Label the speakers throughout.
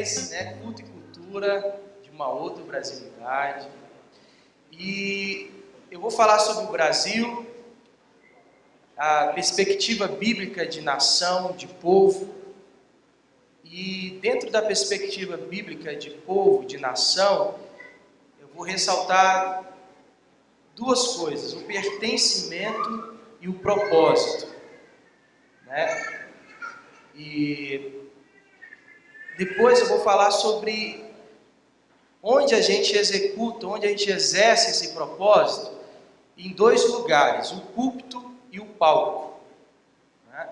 Speaker 1: séries, né, Culto e Cultura, de uma outra brasilidade. E eu vou falar sobre o Brasil, a perspectiva bíblica de nação, de povo. E dentro da perspectiva bíblica de povo, de nação, eu vou ressaltar duas coisas: o pertencimento e o propósito, né? E depois eu vou falar sobre onde a gente executa, onde a gente exerce esse propósito, em dois lugares: o púlpito e o palco, né?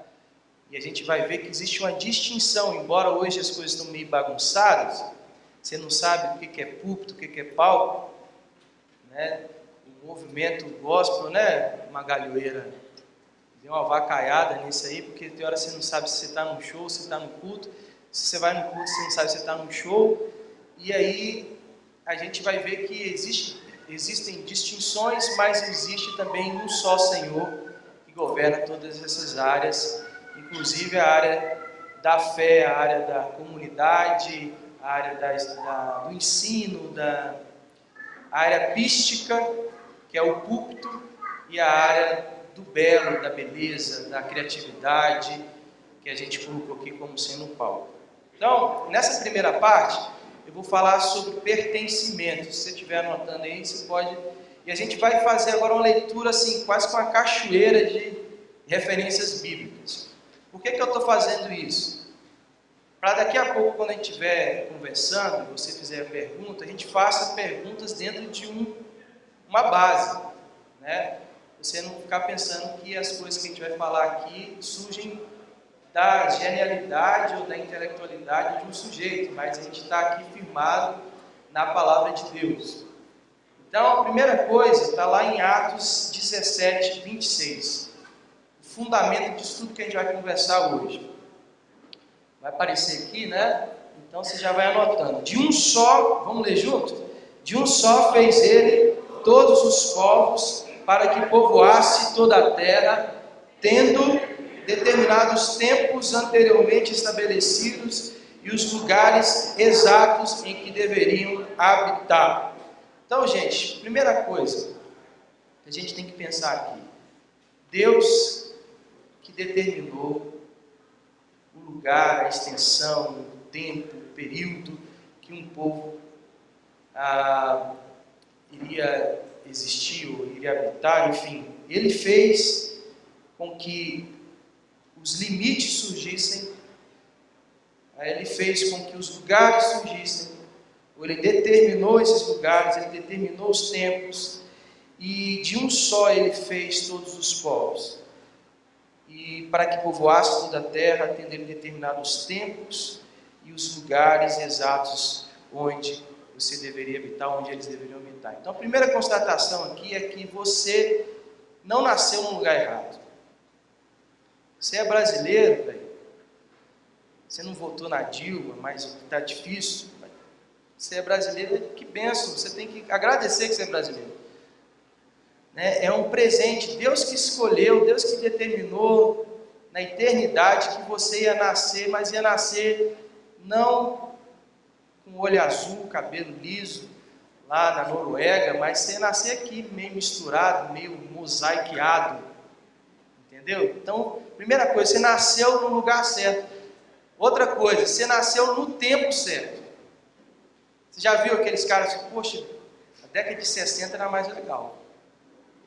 Speaker 1: E a gente vai ver que existe uma distinção, embora hoje as coisas estão meio bagunçadas, você não sabe o que é púlpito, o que é palco, né? O movimento gospel, né, uma galhoeira, deu uma vacaiada nisso aí, porque tem hora você não sabe se você está no show, se está no culto. Se você vai no culto, você não sabe se você está no show. E aí a gente vai ver que existem distinções, mas existe também um só Senhor que governa todas essas áreas, inclusive a área da fé, a área da comunidade, a área do ensino, a área pística, que é o púlpito, e a área do belo, da beleza, da criatividade, que a gente colocou aqui como sendo o palco. Então, nessa primeira parte, eu vou falar sobre pertencimento. Se você estiver anotando aí, você pode... E a gente vai fazer agora uma leitura assim, quase com uma cachoeira de referências bíblicas. Por que eu estou fazendo isso? Para daqui a pouco, quando a gente estiver conversando, e você fizer a pergunta, a gente faça perguntas dentro de uma base, né? Você não ficar pensando que as coisas que a gente vai falar aqui surgem da genialidade ou da intelectualidade de um sujeito, mas a gente está aqui firmado na palavra de Deus. Então, a primeira coisa está lá em Atos 17, 26. O fundamento disso tudo que a gente vai conversar hoje. Vai aparecer aqui, né? Então você já vai anotando. De um só, vamos ler junto? De um só fez ele todos os povos, para que povoasse toda a terra, tendo determinados tempos anteriormente estabelecidos e os lugares exatos em que deveriam habitar. Então, gente, primeira coisa que a gente tem que pensar aqui: Deus que determinou o lugar, a extensão, o tempo, o período que um povo iria existir ou iria habitar, enfim, Ele fez com que os limites surgissem, Ele fez com que os lugares surgissem, ou Ele determinou esses lugares, Ele determinou os tempos, e de um só Ele fez todos os povos, e para que povoasse toda a terra, tendo Ele determinado os tempos e os lugares exatos onde você deveria habitar, onde eles deveriam habitar. Então a primeira constatação aqui é que você não nasceu no lugar errado. Você é brasileiro, velho. Você não votou na Dilma, mas está difícil. Você é brasileiro, que bênção. Você tem que agradecer que você é brasileiro, né? É um presente. Deus que escolheu, Deus que determinou na eternidade que você ia nascer, mas ia nascer não com olho azul, cabelo liso, lá na Noruega, mas você ia nascer aqui meio misturado, meio mosaiqueado, entendeu? Então, primeira coisa, você nasceu no lugar certo. Outra coisa, você nasceu no tempo certo. Você já viu aqueles caras que, poxa, a década de 60 era mais legal.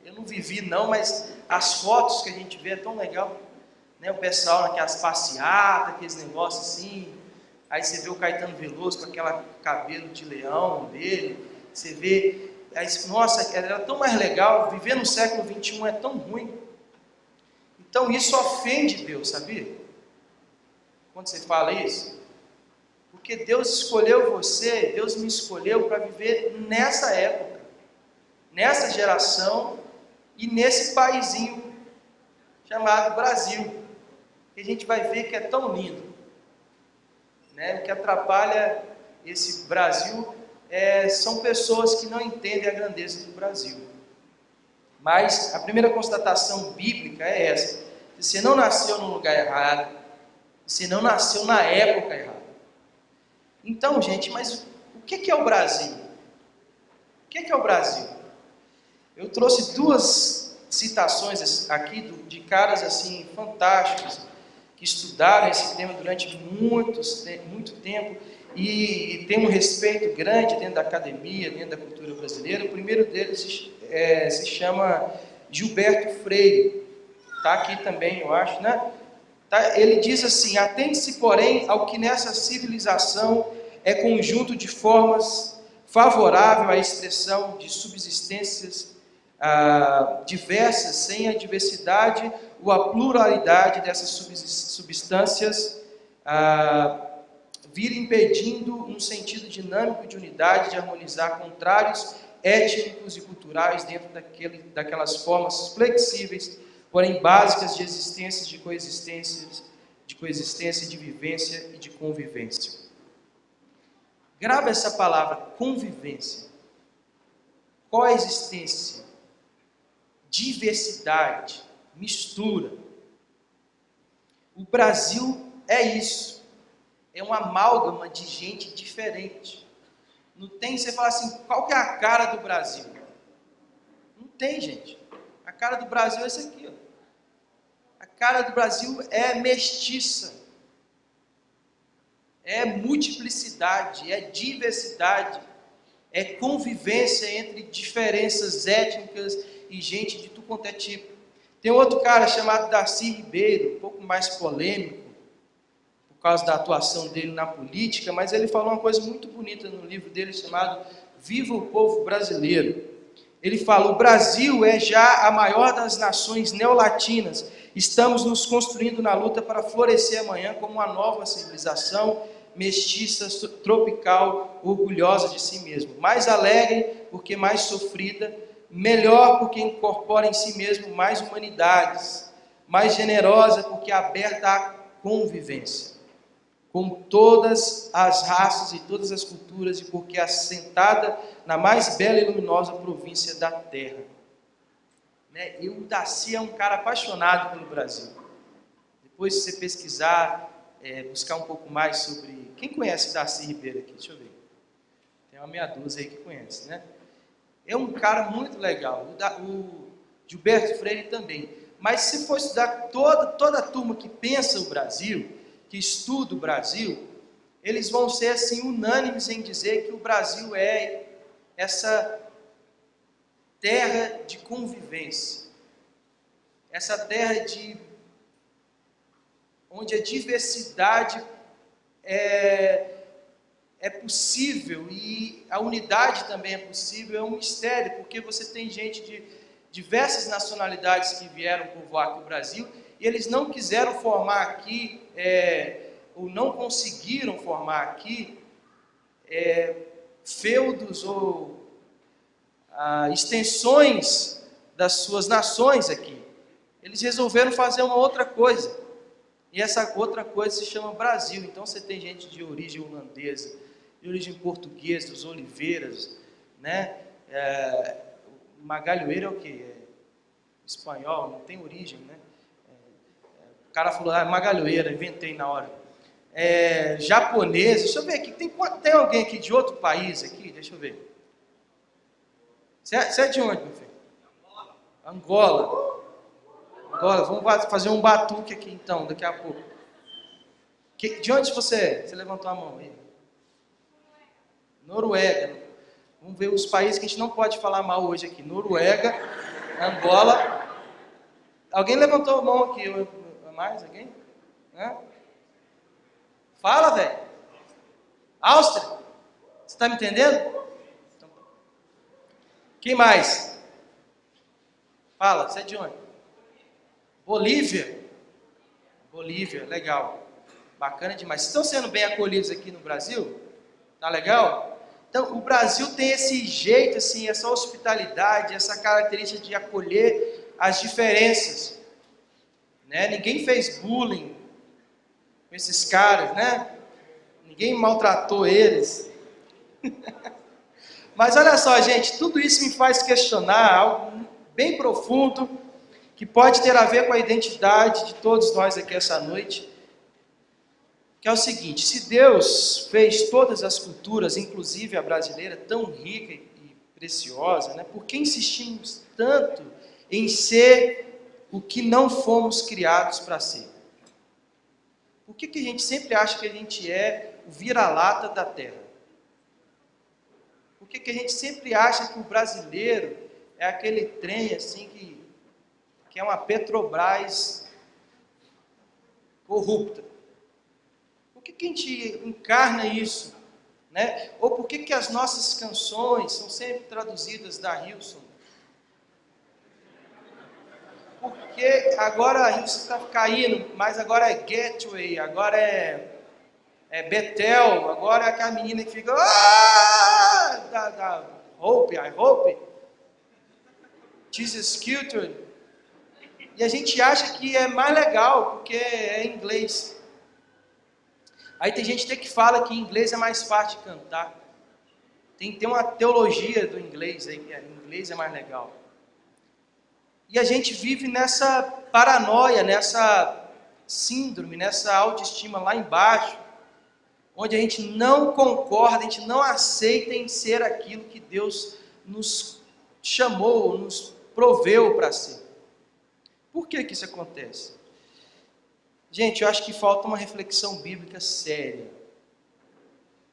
Speaker 1: Eu não vivi não, mas as fotos que a gente vê é tão legal, né? O pessoal naquelas passeatas, aqueles negócios assim. Aí você vê o Caetano Veloso com aquele cabelo de leão dele. Você vê, aí, nossa, era tão mais legal. Viver no século XXI é tão ruim. Então isso ofende Deus, sabia? Quando você fala isso. Porque Deus escolheu você, Deus me escolheu para viver nessa época, nessa geração e nesse paizinho chamado Brasil. Que a gente vai ver que é tão lindo. Né? O que atrapalha esse Brasil são pessoas que não entendem a grandeza do Brasil. Mas a primeira constatação bíblica é essa: você não nasceu no lugar errado, você não nasceu na época errada. Então, gente, mas o que é o Brasil? O que é o Brasil? Eu trouxe duas citações aqui de caras assim fantásticos que estudaram esse tema durante muito tempo e tem um respeito grande dentro da academia, dentro da cultura brasileira. O primeiro deles se chama Gilberto Freire, está aqui também, eu acho, né? Tá? Ele diz assim: atente-se, porém, ao que nessa civilização é conjunto de formas favorável à expressão de subsistências diversas, sem a diversidade ou a pluralidade dessas substâncias vir impedindo um sentido dinâmico de unidade, de harmonizar contrários étnicos e culturais dentro daquelas formas flexíveis, porém básicas de existência, de coexistência, de vivência e de convivência. Grava essa palavra, convivência, coexistência, diversidade, mistura. O Brasil é isso. É uma amálgama de gente diferente. Não tem, você fala assim, qual que é a cara do Brasil? Não tem, gente. A cara do Brasil é essa aqui, ó. A cara do Brasil é mestiça. É multiplicidade, é diversidade, é convivência entre diferenças étnicas e gente de tudo quanto é tipo. Tem outro cara chamado Darcy Ribeiro, um pouco mais polêmico, por causa da atuação dele na política, mas ele falou uma coisa muito bonita no livro dele chamado Viva o Povo Brasileiro. Ele fala: o Brasil é já a maior das nações neolatinas. Estamos nos construindo na luta para florescer amanhã como uma nova civilização mestiça, tropical, orgulhosa de si mesmo. Mais alegre porque mais sofrida, melhor porque incorpora em si mesmo mais humanidades, mais generosa porque aberta à convivência com todas as raças e todas as culturas e porque assentada na mais bela e luminosa província da terra. E o Darcy é um cara apaixonado pelo Brasil. Depois, se você pesquisar, buscar um pouco mais sobre... Quem conhece Darcy Ribeiro aqui? Deixa eu ver. Tem uma meia dúzia aí que conhece, né? É um cara muito legal. O Gilberto Freire também. Mas se for estudar toda a turma que pensa o Brasil, que estuda o Brasil, eles vão ser assim unânimes em dizer que o Brasil é essa terra de convivência, essa terra onde a diversidade é possível e a unidade também é possível. É um mistério, porque você tem gente de diversas nacionalidades que vieram povoar aqui o Brasil e eles não quiseram formar aqui, ou não conseguiram formar aqui, feudos ou extensões das suas nações aqui. Eles resolveram fazer uma outra coisa. E essa outra coisa se chama Brasil. Então você tem gente de origem holandesa, de origem portuguesa, dos Oliveiras, né? Magalhoeira é o quê? Espanhol, não tem origem, né? O cara falou, Magalhoeira, inventei na hora. Japonês, deixa eu ver aqui, tem alguém aqui de outro país aqui? Deixa eu ver. Você é de onde, meu filho? Angola. Angola, vamos fazer um batuque aqui então, daqui a pouco. De onde você é? Você levantou a mão aí. Noruega. Vamos ver os países que a gente não pode falar mal hoje aqui. Noruega, Angola. Alguém levantou a mão aqui? Mais alguém? Fala, velho. Áustria. Você está me entendendo? Quem mais? Fala, você é de onde? Bolívia. Bolívia, legal. Bacana demais. Vocês estão sendo bem acolhidos aqui no Brasil? Tá legal? Então, o Brasil tem esse jeito, assim, essa hospitalidade, essa característica de acolher as diferenças. Né? Ninguém fez bullying com esses caras, né? Ninguém maltratou eles. Mas olha só, gente, tudo isso me faz questionar algo bem profundo, que pode ter a ver com a identidade de todos nós aqui essa noite. que é o seguinte: se Deus fez todas as culturas, inclusive a brasileira, tão rica e preciosa, né, por que insistimos tanto em ser o que não fomos criados para ser? Por que a gente sempre acha que a gente é o vira-lata da terra? Por que a gente sempre acha que o brasileiro é aquele trem assim que é uma Petrobras corrupta? Por que a gente encarna isso? Né? Ou por que as nossas canções são sempre traduzidas da Hilson? Porque agora a Hilson está caindo, mas agora é Gateway, agora é Bethel, agora é aquela menina que fica da Hope, I Hope, Jesus Culture. E a gente acha que é mais legal, porque é inglês. Aí tem gente até que fala que inglês é mais fácil de cantar. Tem que ter uma teologia do inglês aí, que inglês é mais legal. E a gente vive nessa paranoia, nessa síndrome, nessa autoestima lá embaixo, onde a gente não concorda, a gente não aceita em ser aquilo que Deus nos chamou, nos proveu para ser. Por que isso acontece? Gente, eu acho que falta uma reflexão bíblica séria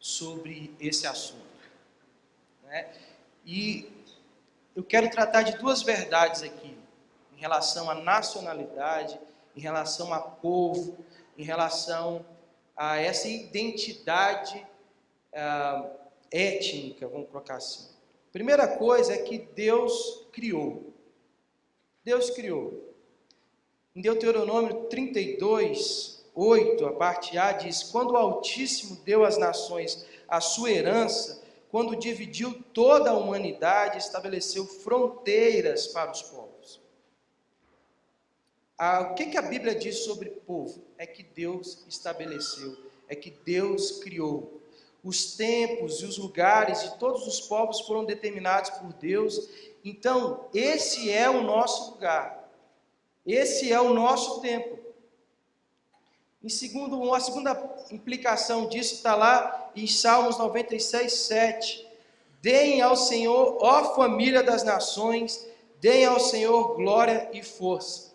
Speaker 1: sobre esse assunto, né? E eu quero tratar de duas verdades aqui, em relação à nacionalidade, em relação a povo, em relação a essa identidade étnica, vamos colocar assim. Primeira coisa é que Deus criou. Deus criou. Em Deuteronômio 32, 8, a parte A, diz: quando o Altíssimo deu às nações a sua herança, quando dividiu toda a humanidade, estabeleceu fronteiras para os povos. O que a Bíblia diz sobre povo? É que Deus estabeleceu, é que Deus criou. Os tempos e os lugares de todos os povos foram determinados por Deus. Então, esse é o nosso lugar. Esse é o nosso tempo. Uma segunda implicação disso está lá em Salmos 96, 7. Deem ao Senhor, ó família das nações, deem ao Senhor glória e força.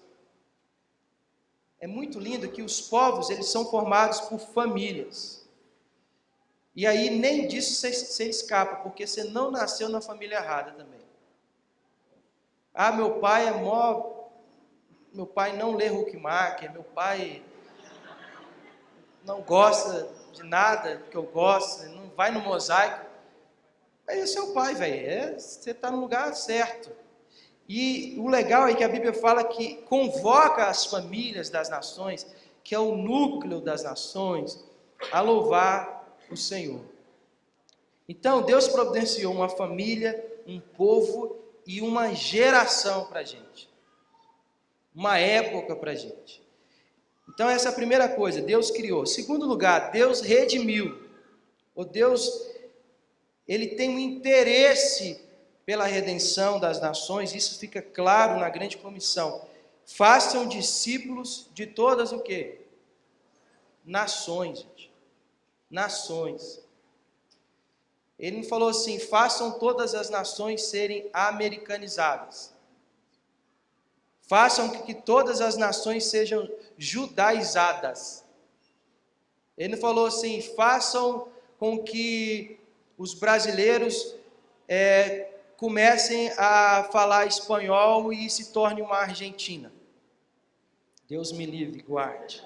Speaker 1: É muito lindo que os povos, eles são formados por famílias. E aí nem disso você escapa, porque você não nasceu na família errada também. Meu pai é meu pai não lê Huckmacher, meu pai não gosta de nada que eu gosto, não vai no mosaico. Aí é seu pai, velho, você está no lugar certo. E o legal é que a Bíblia fala que convoca as famílias das nações, que é o núcleo das nações, a louvar o Senhor. Então, Deus providenciou uma família, um povo e uma geração para a gente. Uma época para a gente. Então essa é a primeira coisa, Deus criou. Segundo lugar, Deus redimiu. O Deus, ele tem um interesse pela redenção das nações, isso fica claro na grande comissão. Façam discípulos de todas o quê? Nações, gente. Nações. Ele não falou assim, façam todas as nações serem americanizadas. Façam que todas as nações sejam judaizadas. Ele não falou assim, façam com que os brasileiros comecem a falar espanhol e se torne uma Argentina. Deus me livre, guarde.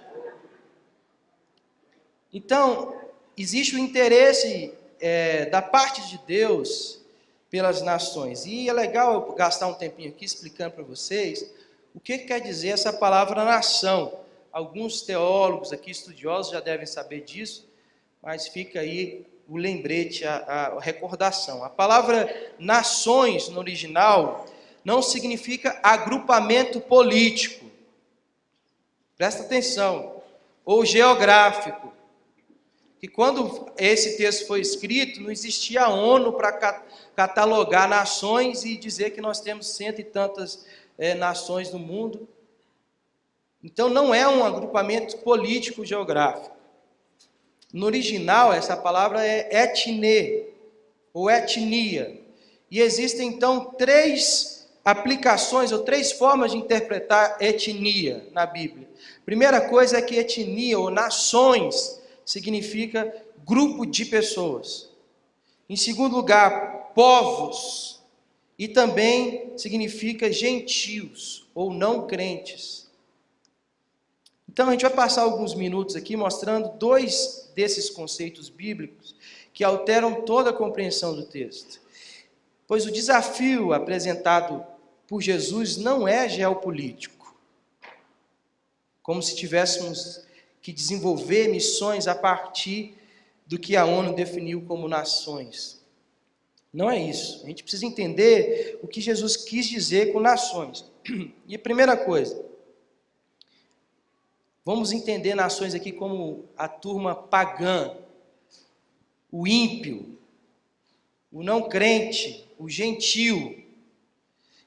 Speaker 1: Então, existe o interesse da parte de Deus pelas nações. E é legal eu gastar um tempinho aqui explicando para vocês o que quer dizer essa palavra nação. Alguns teólogos aqui, estudiosos, já devem saber disso, mas fica aí o lembrete, a recordação. A palavra nações, no original, não significa agrupamento político. Presta atenção. Ou geográfico. Que quando esse texto foi escrito, não existia a ONU para catalogar nações e dizer que nós temos cento e tantas nações no mundo. Então não é um agrupamento político geográfico. No original, essa palavra é etne, ou etnia. E existem, então, três aplicações, ou três formas de interpretar etnia na Bíblia. Primeira coisa é que etnia, ou nações, significa grupo de pessoas. Em segundo lugar, povos. E também significa gentios, ou não crentes. Então, a gente vai passar alguns minutos aqui mostrando dois desses conceitos bíblicos que alteram toda a compreensão do texto. Pois o desafio apresentado por Jesus não é geopolítico, como se tivéssemos que desenvolver missões a partir do que a ONU definiu como nações. Não é isso. A gente precisa entender o que Jesus quis dizer com nações. E a primeira coisa, vamos entender nações aqui como a turma pagã, o ímpio, o não crente, o gentio.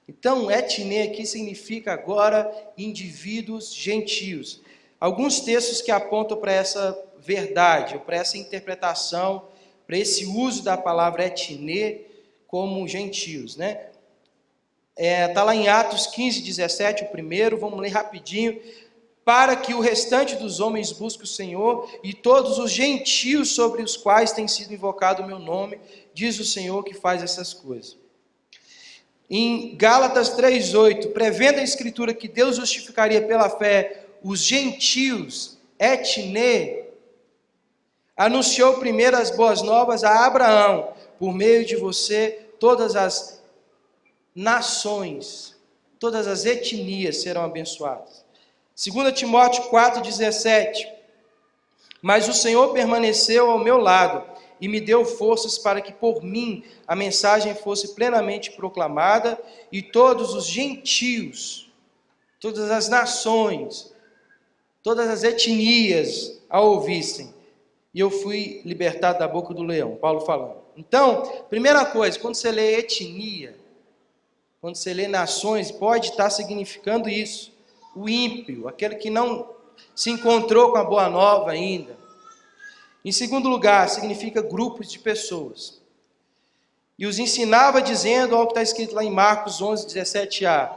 Speaker 1: Então, etnia aqui significa agora indivíduos gentios. Alguns textos que apontam para essa verdade, ou para essa interpretação, para esse uso da palavra etnia como gentios, né? Está lá em Atos 15, 17, o primeiro, vamos ler rapidinho. Para que o restante dos homens busque o Senhor e todos os gentios sobre os quais tem sido invocado o meu nome, diz o Senhor que faz essas coisas. Em Gálatas 3,8, prevendo a Escritura que Deus justificaria pela fé os gentios, etne, anunciou primeiro as boas novas a Abraão, por meio de você todas as nações, todas as etnias serão abençoadas. 2 Timóteo 4,17, mas o Senhor permaneceu ao meu lado e me deu forças para que por mim a mensagem fosse plenamente proclamada e todos os gentios, todas as nações, todas as etnias a ouvissem. E eu fui libertado da boca do leão, Paulo falando. Então, primeira coisa, quando você lê etnia, quando você lê nações, pode estar significando isso. O ímpio, aquele que não se encontrou com a boa nova ainda. Em segundo lugar, significa grupos de pessoas. E os ensinava dizendo algo que está escrito lá em Marcos 11, 17a.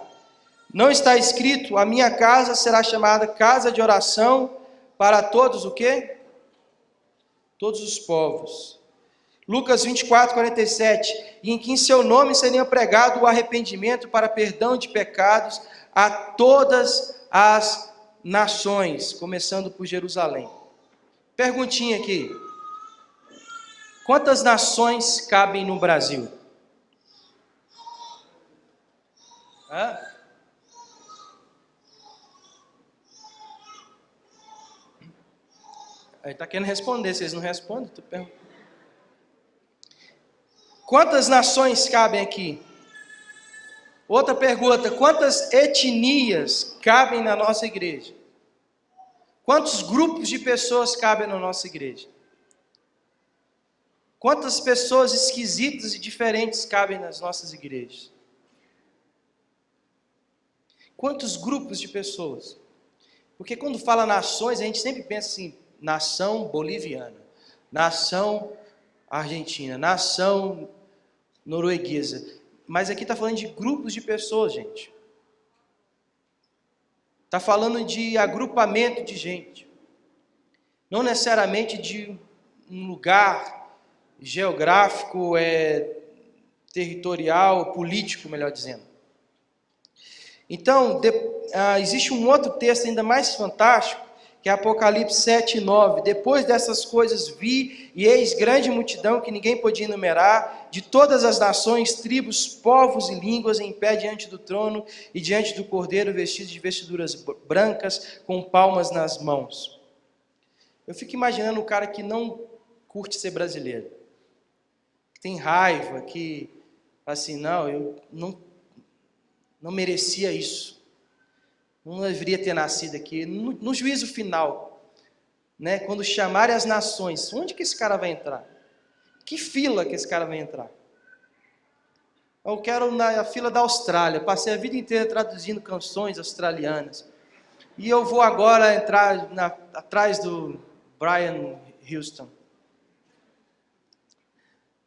Speaker 1: Não está escrito, a minha casa será chamada casa de oração para todos o quê? Todos os povos. Lucas 24, 47. E em que em seu nome seria pregado o arrependimento para perdão de pecados a todas as nações, começando por Jerusalém. Perguntinha aqui. Quantas nações cabem no Brasil? Aí está querendo responder, vocês não respondem? Tu pergunta. Quantas nações cabem aqui? Outra pergunta, quantas etnias cabem na nossa igreja? Quantos grupos de pessoas cabem na nossa igreja? Quantas pessoas esquisitas e diferentes cabem nas nossas igrejas? Quantos grupos de pessoas? Porque quando fala nações, a gente sempre pensa assim, nação boliviana, nação argentina, nação norueguesa. Mas aqui está falando de grupos de pessoas, gente. Está falando de agrupamento de gente. Não necessariamente de um lugar geográfico, territorial, político, melhor dizendo. Então, existe um outro texto ainda mais fantástico, que é Apocalipse 7, 9. Depois dessas coisas vi, e eis grande multidão que ninguém podia enumerar, de todas as nações, tribos, povos e línguas, em pé diante do trono e diante do Cordeiro, vestidos de vestiduras brancas, com palmas nas mãos. Eu fico imaginando o cara que não curte ser brasileiro, que tem raiva, que assim, não, eu não merecia isso. Não deveria ter nascido aqui. No juízo final, né, quando chamarem as nações, onde que esse cara vai entrar? Que fila que esse cara vai entrar? Eu quero na fila da Austrália. Passei a vida inteira traduzindo canções australianas. E eu vou agora entrar atrás do Brian Houston.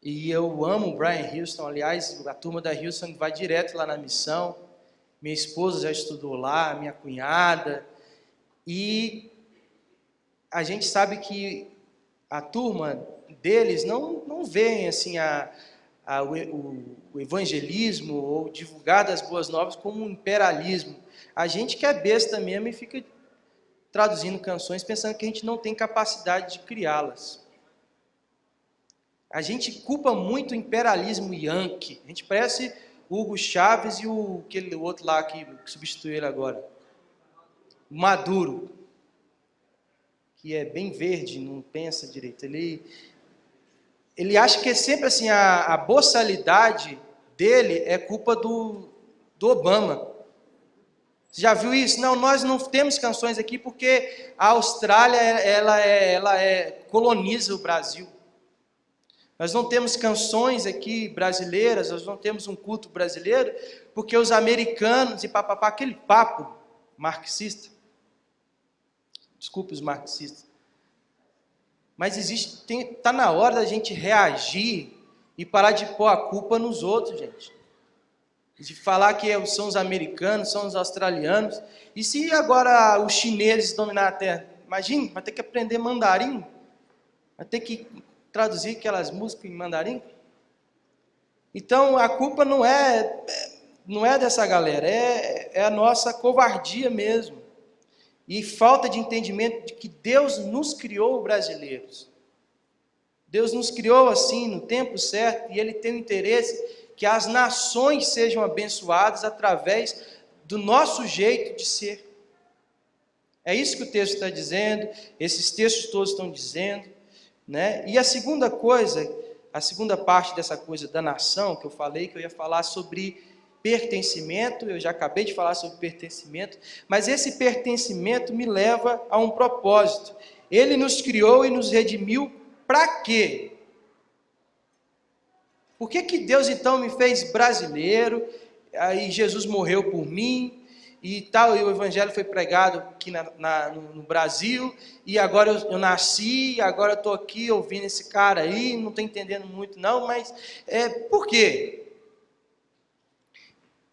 Speaker 1: E eu amo o Brian Houston. Aliás, a turma da Houston vai direto lá na missão. Minha esposa já estudou lá, minha cunhada. E a gente sabe que a turma deles não vê assim, o evangelismo ou divulgar das boas novas como um imperialismo. A gente que é besta mesmo e fica traduzindo canções pensando que a gente não tem capacidade de criá-las. A gente culpa muito o imperialismo yankee. A gente parece o Hugo Chávez e aquele outro lá que substituiu ele agora. O Maduro, que é bem verde, não pensa direito. Ele acha que é sempre assim, a boçalidade dele é culpa do Obama. Você já viu isso? Não, nós não temos canções aqui porque a Austrália ela coloniza o Brasil. Nós não temos canções aqui brasileiras, nós não temos um culto brasileiro, porque os americanos e papapá, aquele papo marxista, desculpe os marxistas, mas está na hora da gente reagir e parar de pôr a culpa nos outros, gente. De falar que são os americanos, são os australianos, e se agora os chineses dominar a Terra? Imagina, vai ter que aprender mandarim, vai ter que traduzir aquelas músicas em mandarim. Então a culpa não é dessa galera, é a nossa covardia mesmo. E falta de entendimento de que Deus nos criou brasileiros. Deus nos criou assim no tempo certo e Ele tem o interesse que as nações sejam abençoadas através do nosso jeito de ser. É isso que o texto está dizendo, esses textos todos estão dizendo. Né? E a segunda coisa, a segunda parte dessa coisa da nação, que eu falei, que eu ia falar sobre pertencimento, eu já acabei de falar sobre pertencimento, mas esse pertencimento me leva a um propósito. Ele nos criou e nos redimiu para quê? Por que Deus então me fez brasileiro, aí Jesus morreu por mim, e tal, e o evangelho foi pregado aqui no Brasil, e agora eu nasci, agora eu estou aqui ouvindo esse cara aí, não estou entendendo muito não, mas por quê?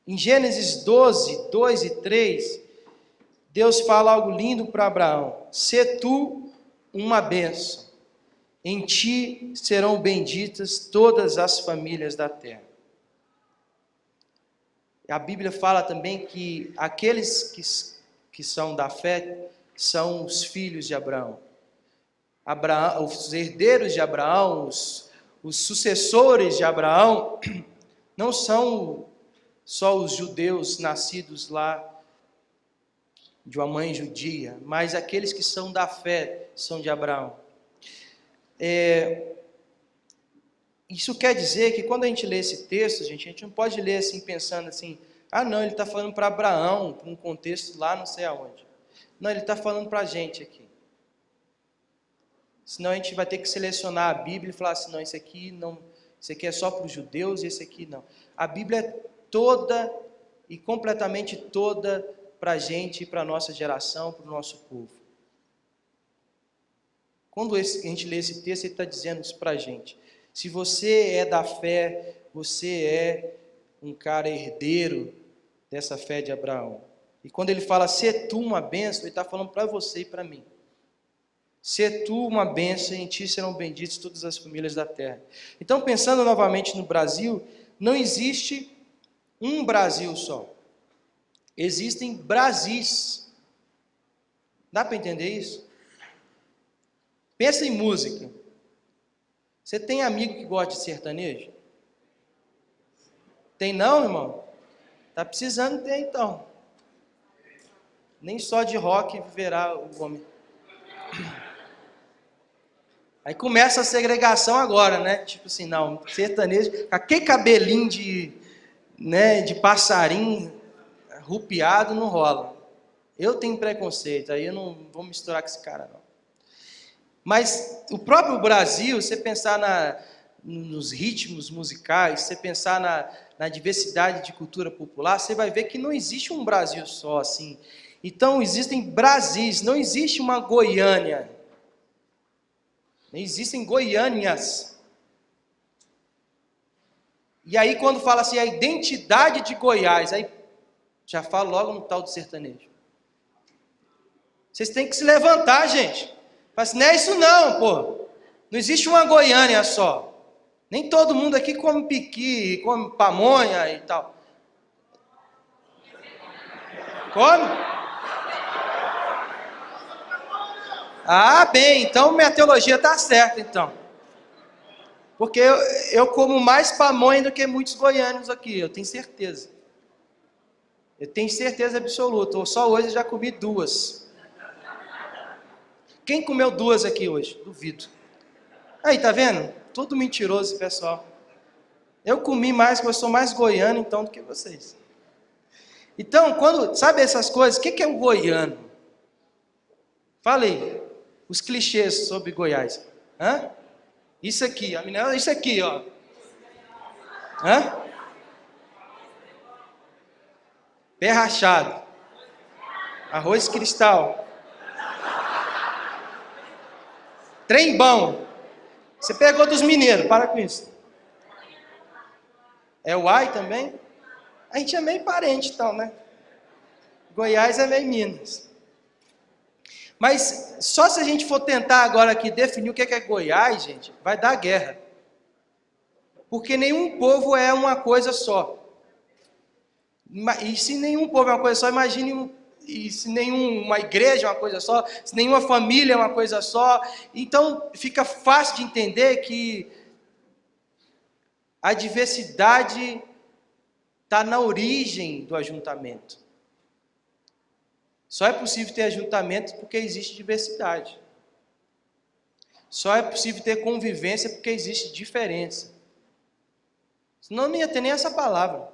Speaker 1: Em Gênesis 12, 2 e 3, Deus fala algo lindo para Abraão: sê tu uma bênção, em ti serão benditas todas as famílias da terra. A Bíblia fala também que aqueles que são da fé são os filhos de Abraão. Os herdeiros de Abraão, os sucessores de Abraão, não são só os judeus nascidos lá de uma mãe judia, mas aqueles que são da fé são de Abraão. Isso quer dizer que quando a gente lê esse texto, gente, a gente não pode ler assim pensando assim, não, ele está falando para Abraão, para um contexto lá não sei aonde. Não, ele está falando para a gente aqui. Senão a gente vai ter que selecionar a Bíblia e falar assim, não, isso aqui é só para os judeus e esse aqui não. A Bíblia é toda e completamente toda para a gente e para a nossa geração, para o nosso povo. Quando a gente lê esse texto, ele está dizendo isso para a gente. Se você é da fé, você é um cara herdeiro dessa fé de Abraão. E quando ele fala, sê tu uma bênção, ele está falando para você e para mim. Sê tu uma bênção, em ti serão benditas todas as famílias da terra. Então, pensando novamente no Brasil, não existe um Brasil só. Existem Brasis. Dá para entender isso? Pensa em música. Você tem amigo que gosta de sertanejo? Tem não, irmão? Tá precisando ter então. Nem só de rock viverá o homem. Aí começa a segregação agora, né? Tipo assim, não, sertanejo, com aquele cabelinho de passarinho rupiado não rola. Eu tenho preconceito, aí eu não vou misturar com esse cara não. Mas o próprio Brasil, você pensar nos ritmos musicais, você pensar na diversidade de cultura popular, você vai ver que não existe um Brasil só assim. Então existem Brasis, não existe uma Goiânia. Existem Goiânias. E aí quando fala assim, a identidade de Goiás, aí já falo logo no tal do sertanejo. Vocês têm que se levantar, gente. Fala assim, não é isso não, pô. Não existe uma Goiânia só. Nem todo mundo aqui come piqui, come pamonha e tal. Come? Ah, bem, então minha teologia está certa, então. Porque eu como mais pamonha do que muitos goianos aqui, eu tenho certeza. Eu tenho certeza absoluta. Só hoje eu já comi 2. Quem comeu 2 aqui hoje? Duvido. Aí, tá vendo? Tudo mentiroso, pessoal. Eu comi mais, porque eu sou mais goiano, então, do que vocês. Então, sabe essas coisas? O que é o goiano? Falei. Os clichês sobre Goiás. Hã? Isso aqui, isso aqui, ó. Hã? Pé rachado. Arroz cristal. Trem bom. Você pegou dos mineiros, para com isso. É o ai também? A gente é meio parente, então, né? Goiás é meio Minas. Mas só se a gente for tentar agora aqui definir o que é Goiás, gente, vai dar guerra. Porque nenhum povo é uma coisa só. E se nenhum povo é uma coisa só, imagine e se nenhuma igreja é uma coisa só, se nenhuma família é uma coisa só. Então fica fácil de entender que a diversidade está na origem do ajuntamento. Só é possível ter ajuntamento porque existe diversidade. Só é possível ter convivência porque existe diferença. Senão não ia ter nem essa palavra.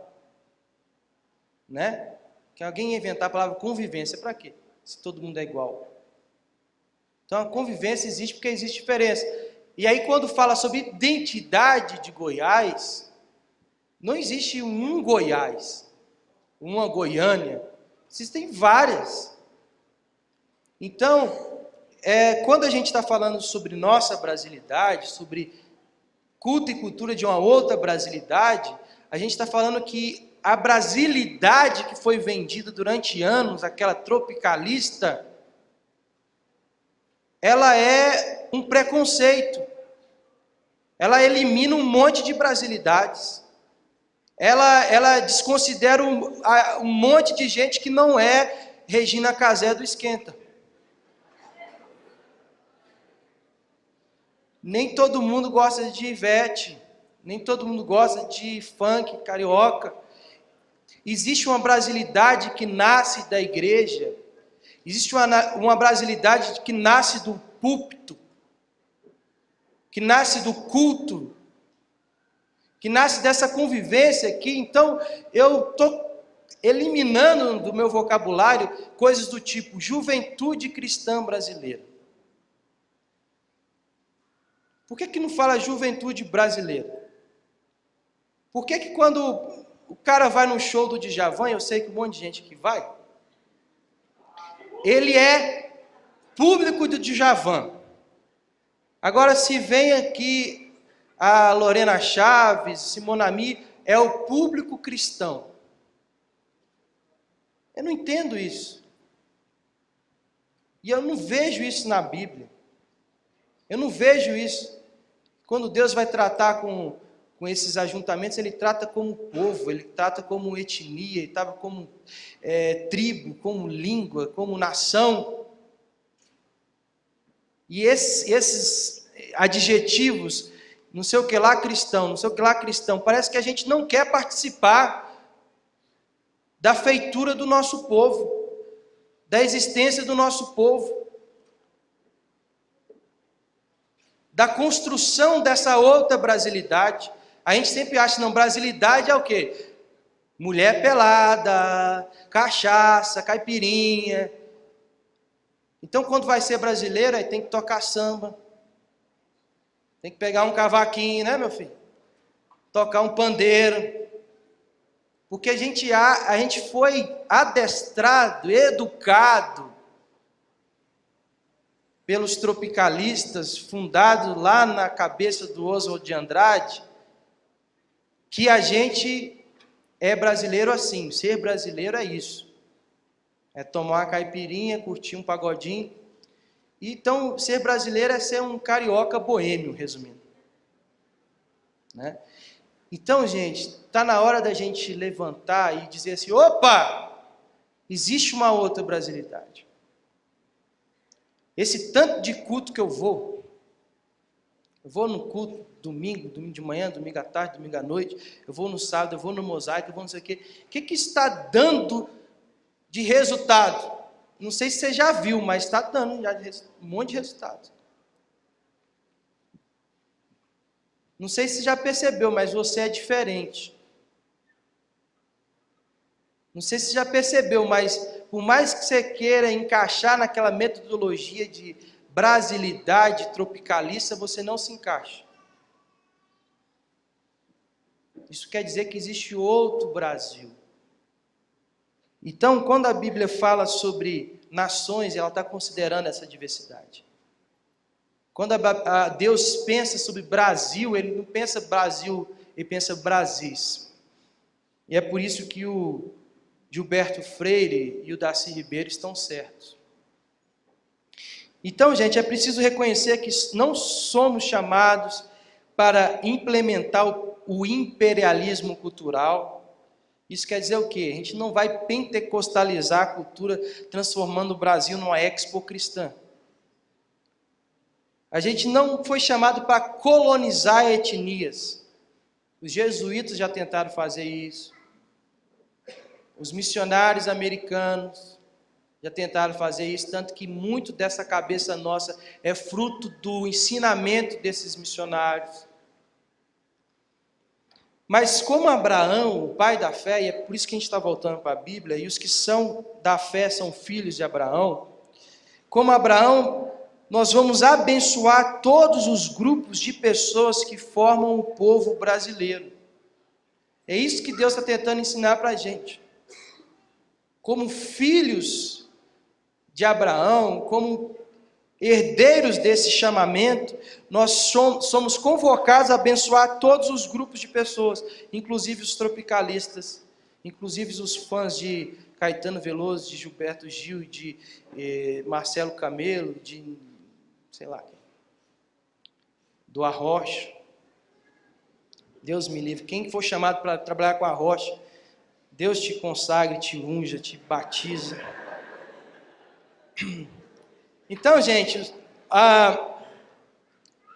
Speaker 1: Né? Que alguém ia inventar a palavra convivência para quê? Se todo mundo é igual. Então a convivência existe porque existe diferença. E aí quando fala sobre identidade de Goiás, não existe um Goiás, uma Goiânia, existem várias. Então, quando a gente está falando sobre nossa brasilidade, sobre culto e cultura de uma outra brasilidade, a gente está falando que a brasilidade que foi vendida durante anos, aquela tropicalista, ela é um preconceito. Ela elimina um monte de brasilidades. Ela desconsidera um monte de gente que não é Regina Casé do Esquenta. Nem todo mundo gosta de Ivete, nem todo mundo gosta de funk carioca. Existe uma brasilidade que nasce da igreja, existe uma brasilidade que nasce do púlpito, que nasce do culto, que nasce dessa convivência aqui. Então, eu estou eliminando do meu vocabulário coisas do tipo juventude cristã brasileira. Por que não fala juventude brasileira? Por que quando o cara vai no show do Djavan, eu sei que um monte de gente que vai, ele é público do Djavan. Agora, se vem aqui a Lorena Chaves, Simone Ami, é o público cristão. Eu não entendo isso. E eu não vejo isso na Bíblia. Eu não vejo isso. Quando Deus vai tratar com esses ajuntamentos, Ele trata como povo, Ele trata como etnia, Ele trata como tribo, como língua, como nação. E esses adjetivos, não sei o que lá cristão, não sei o que lá cristão, parece que a gente não quer participar da feitura do nosso povo, da existência do nosso povo, da construção dessa outra brasilidade. A gente sempre acha, não, brasilidade é o quê? Mulher pelada, cachaça, caipirinha. Então, quando vai ser brasileiro, aí tem que tocar samba. Tem que pegar um cavaquinho, né, meu filho? Tocar um pandeiro. Porque a gente foi adestrado, educado pelos tropicalistas, fundado lá na cabeça do Oswald de Andrade, que a gente é brasileiro assim, ser brasileiro é isso. É tomar uma caipirinha, curtir um pagodinho. Então, ser brasileiro é ser um carioca boêmio, resumindo. Né? Então, gente, está na hora da gente levantar e dizer assim, opa, existe uma outra brasilidade. Esse tanto de culto que eu vou no culto domingo de manhã, domingo à tarde, domingo à noite, eu vou no sábado, eu vou no mosaico, eu vou não sei o quê. O que está dando de resultado? Não sei se você já viu, mas está dando já um monte de resultado. Não sei se você já percebeu, mas você é diferente. Não sei se você já percebeu, mas por mais que você queira encaixar naquela metodologia de brasilidade tropicalista, você não se encaixa. Isso quer dizer que existe outro Brasil. Então, quando a Bíblia fala sobre nações, ela está considerando essa diversidade. Quando Deus pensa sobre Brasil, Ele não pensa Brasil, Ele pensa Brasis. E é por isso que o Gilberto Freire e o Darcy Ribeiro estão certos. Então, gente, é preciso reconhecer que não somos chamados para implementar o imperialismo cultural. Isso quer dizer o quê? A gente não vai pentecostalizar a cultura, transformando o Brasil numa expo cristã. A gente não foi chamado para colonizar etnias. Os jesuítas já tentaram fazer isso. Os missionários americanos já tentaram fazer isso, tanto que muito dessa cabeça nossa é fruto do ensinamento desses missionários. Mas como Abraão, o pai da fé, e é por isso que a gente está voltando para a Bíblia, e os que são da fé são filhos de Abraão, como Abraão, nós vamos abençoar todos os grupos de pessoas que formam o povo brasileiro. É isso que Deus está tentando ensinar para a gente. Como filhos de Abraão, como herdeiros desse chamamento, nós somos convocados a abençoar todos os grupos de pessoas, inclusive os tropicalistas, inclusive os fãs de Caetano Veloso, de Gilberto Gil, de Marcelo Camelo, de, sei lá, do Arrocha. Deus me livre. Quem for chamado para trabalhar com Arrocha, Deus te consagre, te unja, te batiza. Então, gente,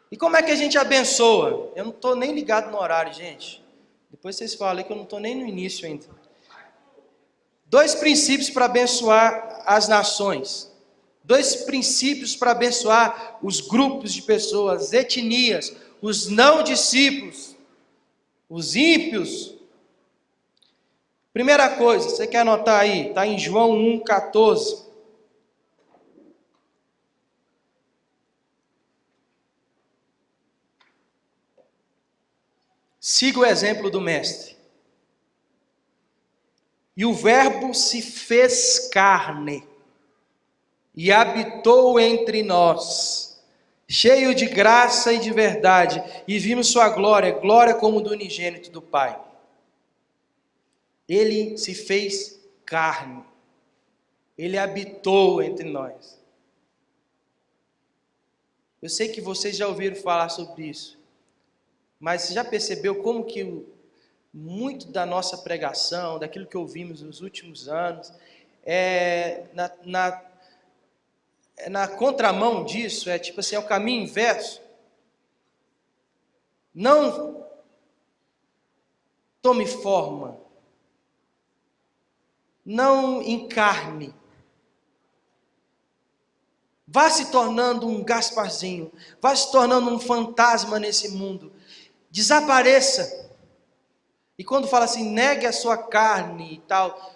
Speaker 1: e como é que a gente abençoa? Eu não estou nem ligado no horário, gente. Depois vocês falam aí que eu não estou nem no início ainda. 2 princípios para abençoar as nações. 2 princípios para abençoar os grupos de pessoas, as etnias, os não discípulos, os ímpios. Primeira coisa, você quer anotar aí? Está em João 1,14. Siga o exemplo do Mestre. E o Verbo se fez carne e habitou entre nós, cheio de graça e de verdade, e vimos sua glória, glória como do unigênito do Pai. Ele se fez carne, ele habitou entre nós. Eu sei que vocês já ouviram falar sobre isso, mas você já percebeu como que muito da nossa pregação, daquilo que ouvimos nos últimos anos, na contramão disso, é tipo assim, é o caminho inverso. Não tome forma, não encarne, vá se tornando um Gasparzinho, vá se tornando um fantasma nesse mundo, desapareça. E quando fala assim, negue a sua carne e tal,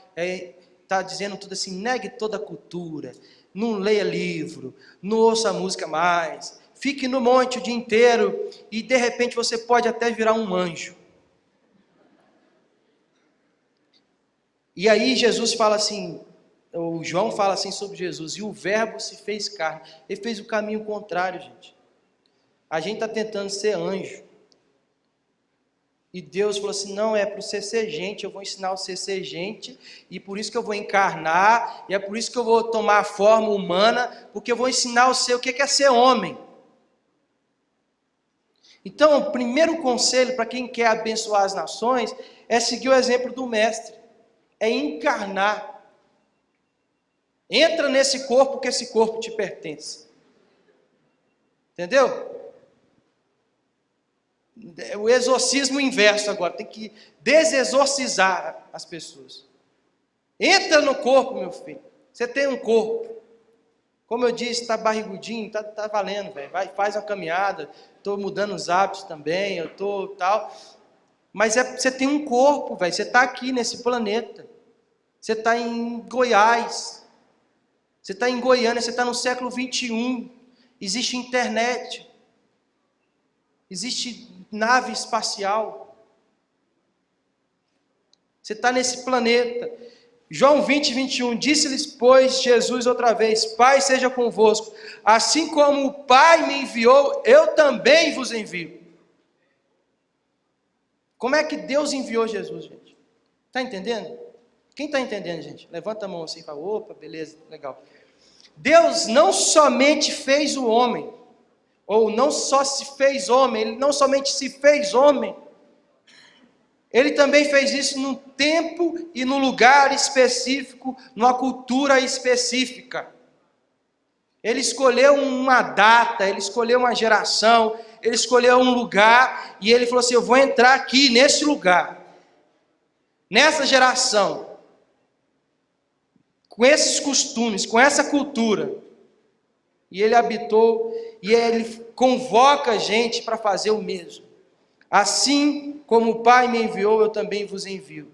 Speaker 1: está dizendo tudo assim, negue toda a cultura, não leia livro, não ouça música mais, fique no monte o dia inteiro e de repente você pode até virar um anjo. E aí Jesus fala assim, o João fala assim sobre Jesus, e o verbo se fez carne. Ele fez o caminho contrário, gente. A gente está tentando ser anjo. E Deus falou assim, não, é para você ser gente, eu vou ensinar você a ser gente, e por isso que eu vou encarnar, e é por isso que eu vou tomar a forma humana, porque eu vou ensinar você o que é ser homem. Então, o primeiro conselho para quem quer abençoar as nações é seguir o exemplo do mestre, é encarnar. Entra nesse corpo, que esse corpo te pertence. Entendeu? O exorcismo inverso agora, tem que desexorcizar as pessoas. Entra no corpo, meu filho. Você tem um corpo. Como eu disse, está barrigudinho, tá valendo, velho. Vai, faz uma caminhada. Estou mudando os hábitos também, eu estou tal. Mas você tem um corpo, velho. Você está aqui nesse planeta. Você está em Goiás. Você está em Goiânia, você está no século 21. Existe internet. Existe nave espacial. Você está nesse planeta. João 20, 21, disse-lhes, pois, Jesus outra vez, Pai seja convosco, assim como o Pai me enviou, eu também vos envio. Como é que Deus enviou Jesus, gente? Está entendendo? Quem está entendendo, gente? Levanta a mão assim e fala, opa, beleza, legal. Deus não somente fez o homem, ou não só se fez homem, ele não somente se fez homem, ele também fez isso num tempo e num lugar específico, numa cultura específica. Ele escolheu uma data, ele escolheu uma geração, ele escolheu um lugar, e ele falou assim, eu vou entrar aqui nesse lugar, nessa geração, com esses costumes, com essa cultura. E ele habitou, e ele convoca a gente para fazer o mesmo. Assim como o Pai me enviou, eu também vos envio.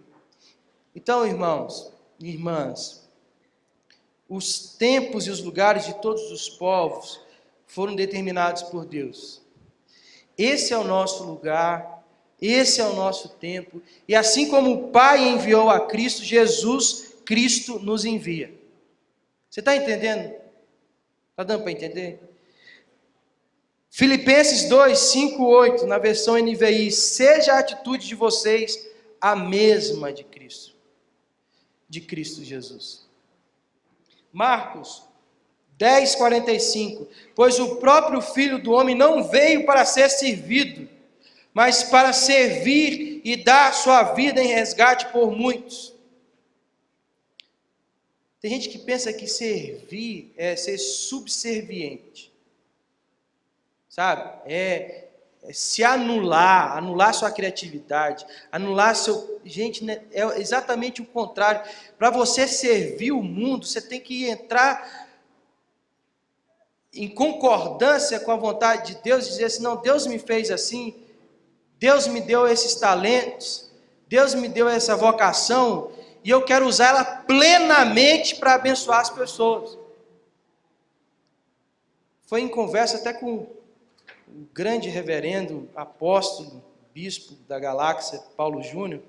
Speaker 1: Então, irmãos e irmãs, os tempos e os lugares de todos os povos foram determinados por Deus. Esse é o nosso lugar, esse é o nosso tempo, e assim como o Pai enviou a Cristo, Jesus, Cristo nos envia. Você está entendendo? Está dando para entender? Filipenses 2, 5, 8, na versão NVI, seja a atitude de vocês a mesma de Cristo Jesus. Marcos 10, 45, pois o próprio Filho do Homem não veio para ser servido, mas para servir e dar sua vida em resgate por muitos. Tem gente que pensa que servir é ser subserviente. Sabe? É se anular sua criatividade, anular seu... Gente, né? É exatamente o contrário. Para você servir o mundo, você tem que entrar em concordância com a vontade de Deus, e dizer assim, não, Deus me fez assim, Deus me deu esses talentos, Deus me deu essa vocação, e eu quero usar ela plenamente para abençoar as pessoas. Foi em conversa até com o grande reverendo, apóstolo, bispo da galáxia, Paulo Júnior,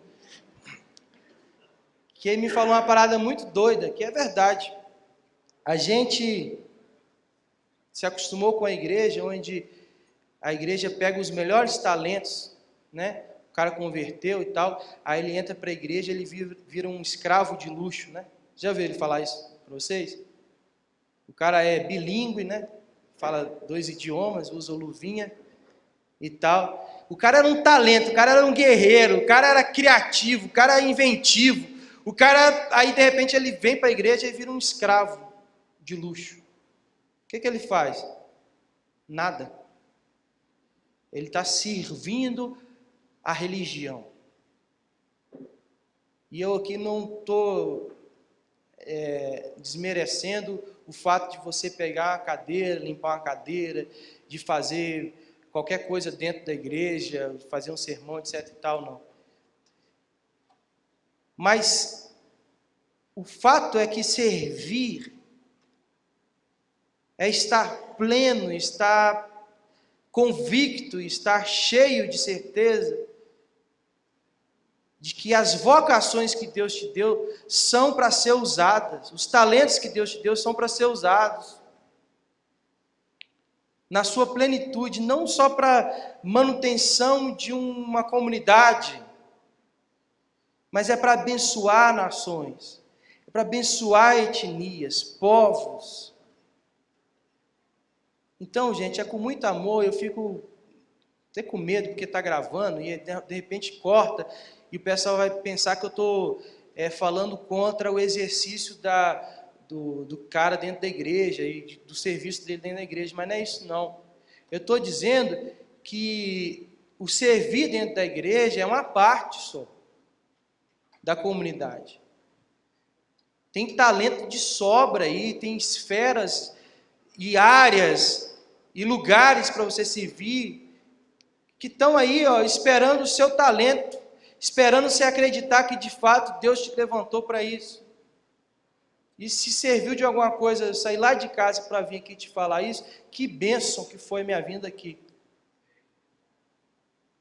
Speaker 1: que ele me falou uma parada muito doida, que é verdade. A gente se acostumou com a igreja, onde a igreja pega os melhores talentos, né? O cara converteu e tal, aí ele entra para a igreja, ele vira um escravo de luxo, né? Já ouviu ele falar isso para vocês? O cara é bilíngue, né? Fala 2 idiomas, usa luvinha e tal. O cara era um talento, o cara era um guerreiro, o cara era criativo, o cara era inventivo. O cara, aí de repente ele vem para a igreja e vira um escravo de luxo. O que ele faz? Nada. Ele está servindo a religião. E eu aqui não estou desmerecendo o fato de você pegar uma cadeira, limpar uma cadeira, de fazer qualquer coisa dentro da igreja, fazer um sermão, etc e tal, não. Mas o fato é que servir é estar pleno, estar convicto, estar cheio de certeza de que as vocações que Deus te deu são para ser usadas, os talentos que Deus te deu são para ser usados na sua plenitude, não só para manutenção de uma comunidade, mas é para abençoar nações, é para abençoar etnias, povos. Então, gente, é com muito amor, eu fico até com medo, porque está gravando, e de repente corta, e o pessoal vai pensar que eu estou falando contra o exercício do cara dentro da igreja, e do serviço dele dentro da igreja, mas não é isso não. Eu estou dizendo que o servir dentro da igreja é uma parte só da comunidade. Tem talento de sobra aí, tem esferas e áreas e lugares para você servir, que estão aí, ó, esperando o seu talento, esperando você acreditar que de fato Deus te levantou para isso. E se serviu de alguma coisa, eu saí lá de casa para vir aqui te falar isso, que bênção que foi minha vinda aqui.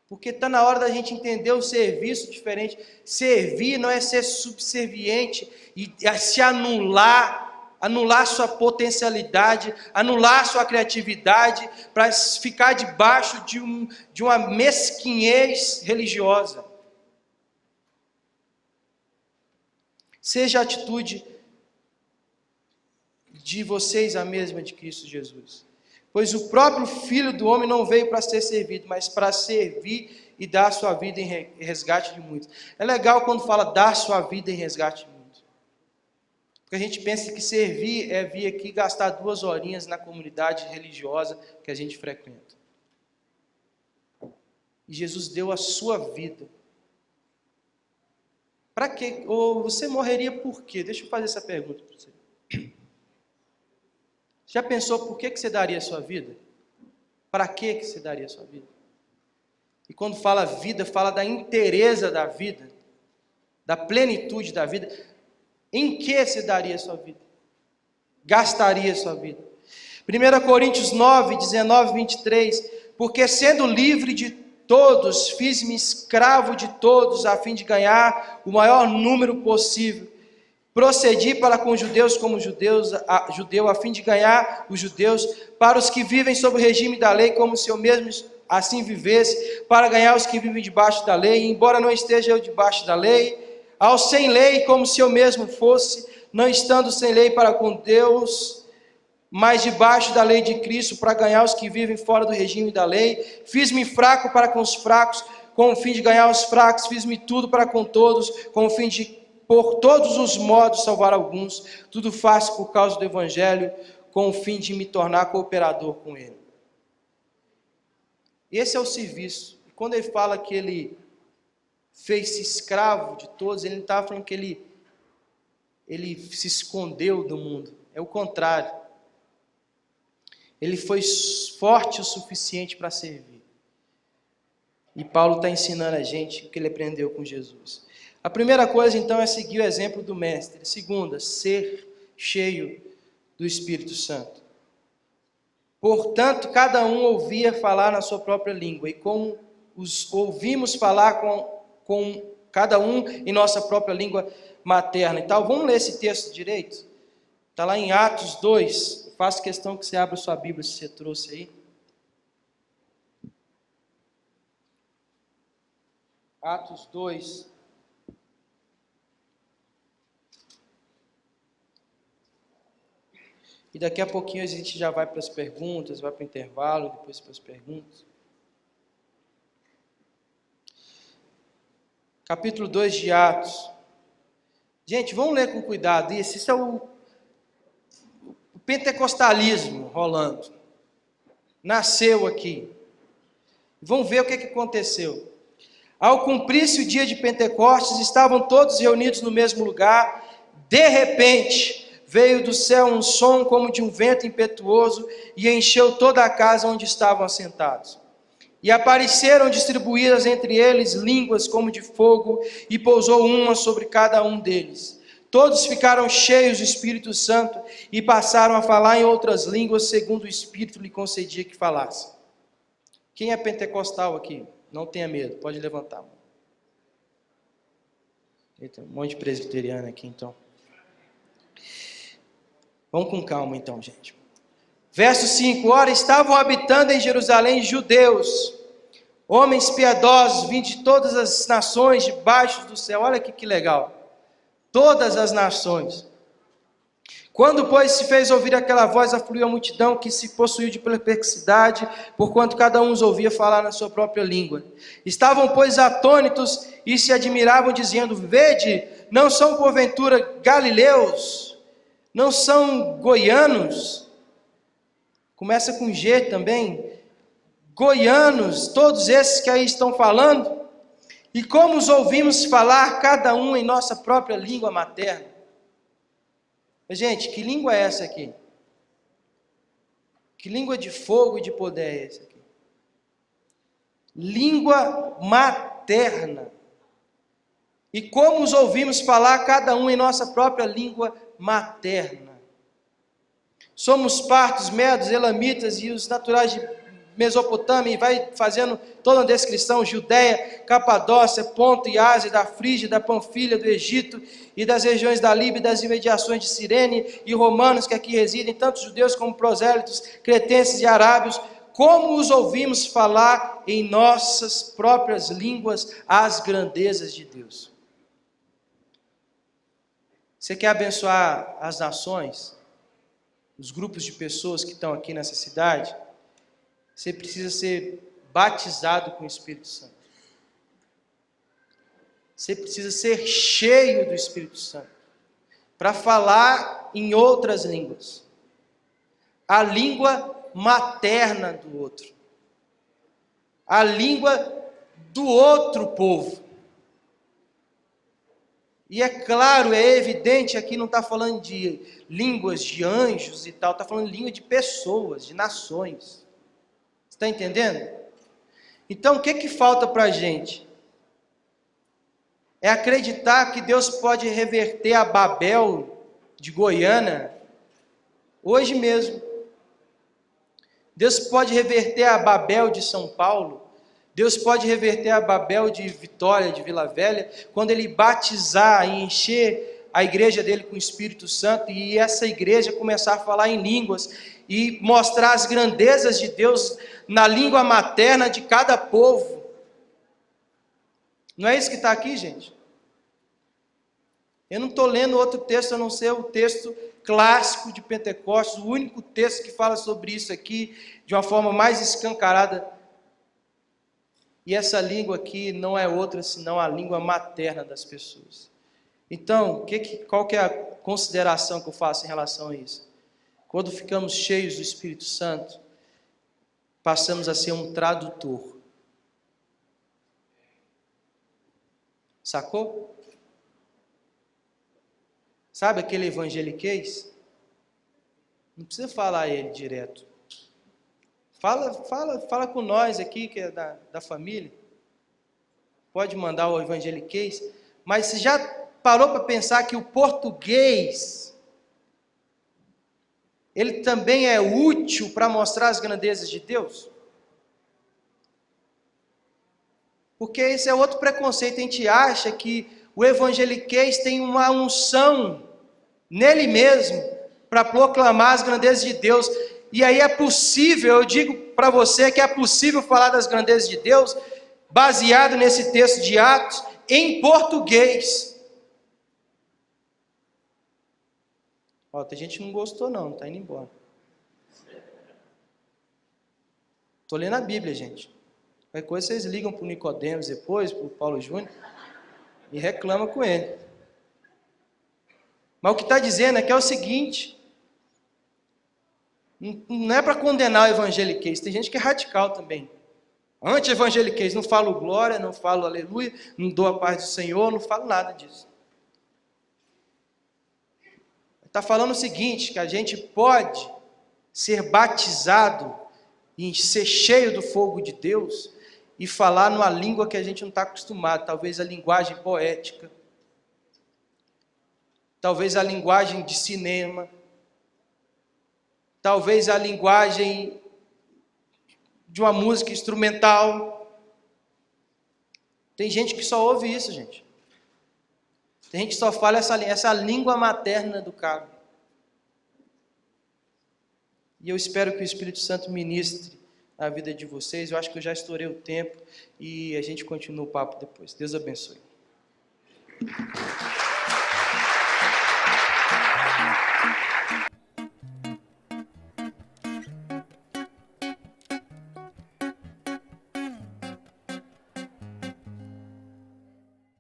Speaker 1: Porque está na hora da gente entender o serviço diferente. Servir não é ser subserviente e se anular sua potencialidade, anular sua criatividade, para ficar debaixo de uma mesquinhez religiosa. Seja a atitude de vocês a mesma de Cristo Jesus. Pois o próprio Filho do Homem não veio para ser servido, mas para servir e dar sua vida em resgate de muitos. É legal quando fala dar sua vida em resgate de muitos. Porque a gente pensa que servir é vir aqui gastar 2 horinhas na comunidade religiosa que a gente frequenta. E Jesus deu a sua vida. Para quê? Ou você morreria por quê? Deixa eu fazer essa pergunta para você. Já pensou por que você daria a sua vida? Para que você daria a sua vida? E quando fala vida, fala da inteireza da vida, da plenitude da vida. Em que você daria a sua vida? Gastaria a sua vida? 1 Coríntios 9, 19 e 23. Porque sendo livre de todos, fiz-me escravo de todos, a fim de ganhar o maior número possível. Procedi para com os judeus como judeu, a fim de ganhar os judeus, para os que vivem sob o regime da lei, como se eu mesmo assim vivesse, para ganhar os que vivem debaixo da lei, embora não esteja eu debaixo da lei, aos sem lei, como se eu mesmo fosse, não estando sem lei para com Deus, mas debaixo da lei de Cristo, para ganhar os que vivem fora do regime da lei. Fiz-me fraco para com os fracos, com o fim de ganhar os fracos, fiz-me tudo para com todos, com o fim de por todos os modos salvar alguns. Tudo faço por causa do Evangelho, com o fim de me tornar cooperador com ele. Esse é o serviço. E quando ele fala que ele fez-se escravo de todos, ele não estava falando que ele se escondeu do mundo. É o contrário. Ele foi forte o suficiente para servir. E Paulo está ensinando a gente o que ele aprendeu com Jesus. A primeira coisa, então, é seguir o exemplo do Mestre. A segunda, ser cheio do Espírito Santo. Portanto, cada um ouvia falar na sua própria língua, e como os ouvimos falar com cada um em nossa própria língua materna. Então, vamos ler esse texto direito? Está lá em Atos 2. Eu faço questão que você abra sua Bíblia, se você trouxe aí. Atos 2. E daqui a pouquinho a gente já vai para as perguntas, vai para o intervalo, depois para as perguntas. Capítulo 2 de Atos. Gente, vamos ler com cuidado isso. Isso é o pentecostalismo rolando. Nasceu aqui. Vamos ver o que aconteceu. Ao cumprir-se o dia de Pentecostes, estavam todos reunidos no mesmo lugar. De repente, veio do céu um som como de um vento impetuoso e encheu toda a casa onde estavam assentados. E apareceram distribuídas entre eles línguas como de fogo, e pousou uma sobre cada um deles. Todos ficaram cheios do Espírito Santo e passaram a falar em outras línguas, segundo o Espírito lhe concedia que falasse. Quem é pentecostal aqui? Não tenha medo, pode levantar. Eita, um monte de presbiteriano aqui, então. Vamos com calma, então, gente. Verso 5. Ora, estavam habitando em Jerusalém judeus, homens piedosos, vindos de todas as nações debaixo do céu. Olha aqui que legal. Todas as nações. Quando, pois, se fez ouvir aquela voz, afluiu a multidão que se possuiu de perplexidade, porquanto cada um os ouvia falar na sua própria língua. Estavam, pois, atônitos e se admiravam, dizendo: Vede, não são porventura galileus? Não são goianos? Começa com G também. Goianos, todos esses que aí estão falando. E como os ouvimos falar, cada um em nossa própria língua materna. Gente, que língua é essa aqui? Que língua de fogo e de poder é essa aqui? Língua materna. E como os ouvimos falar, cada um em nossa própria língua materna. Somos partos, medos, elamitas e os naturais de Mesopotâmia, e vai fazendo toda a descrição: Judéia, Capadócia, Ponto e Ásia, da Frígia, da Panfilha, do Egito e das regiões da Líbia e das imediações de Cirene, e romanos que aqui residem, tanto judeus como prosélitos, cretenses e arábios. Como os ouvimos falar em nossas próprias línguas as grandezas de Deus. Você quer abençoar as nações, os grupos de pessoas que estão aqui nessa cidade? Você precisa ser batizado com o Espírito Santo. Você precisa ser cheio do Espírito Santo para falar em outras línguas. A língua materna do outro. A língua do outro povo. E é claro, é evidente, aqui não está falando de línguas de anjos e tal, está falando de língua de pessoas, de nações. Está entendendo? Então, o que falta para a gente? É acreditar que Deus pode reverter a Babel de Goiânia hoje mesmo. Deus pode reverter a Babel de São Paulo. Deus pode reverter a Babel de Vitória, de Vila Velha, quando Ele batizar e encher a igreja dele com o Espírito Santo, e essa igreja começar a falar em línguas, e mostrar as grandezas de Deus na língua materna de cada povo. Não é isso que está aqui, gente? Eu não estou lendo outro texto a não ser o texto clássico de Pentecostes, o único texto que fala sobre isso aqui de uma forma mais escancarada. E essa língua aqui não é outra senão a língua materna das pessoas. Então, qual que é a consideração que eu faço em relação a isso? Quando ficamos cheios do Espírito Santo, passamos a ser um tradutor. Sacou? Sabe aquele evangeliquez? Não precisa falar ele direto. Fala com nós aqui, que é da família. Pode mandar o evangeliquez. Mas você já parou para pensar que o português, ele também é útil para mostrar as grandezas de Deus? Porque esse é outro preconceito. A gente acha que o evangeliquez tem uma unção nele mesmo para proclamar as grandezas de Deus. E aí é possível, eu digo para você que é possível falar das grandezas de Deus, baseado nesse texto de Atos, em português. Ó, tem gente que não gostou não, está indo embora. Estou lendo a Bíblia, gente. Qualquer coisa vocês ligam para o Nicodemos depois, para o Paulo Júnior, e reclamam com ele. Mas o que está dizendo é que é o seguinte: não é para condenar o evangeliquez, tem gente que é radical também. Anti-evangeliquez, não falo glória, não falo aleluia, não dou a paz do Senhor, não falo nada disso. Está falando o seguinte, que a gente pode ser batizado e ser cheio do fogo de Deus e falar numa língua que a gente não está acostumado, talvez a linguagem poética, talvez a linguagem de cinema, talvez a linguagem de uma música instrumental. Tem gente que só ouve isso, gente. Tem gente que só fala essa língua materna do cabo. E eu espero que o Espírito Santo ministre na vida de vocês. Eu acho que eu já estourei o tempo e a gente continua o papo depois. Deus abençoe.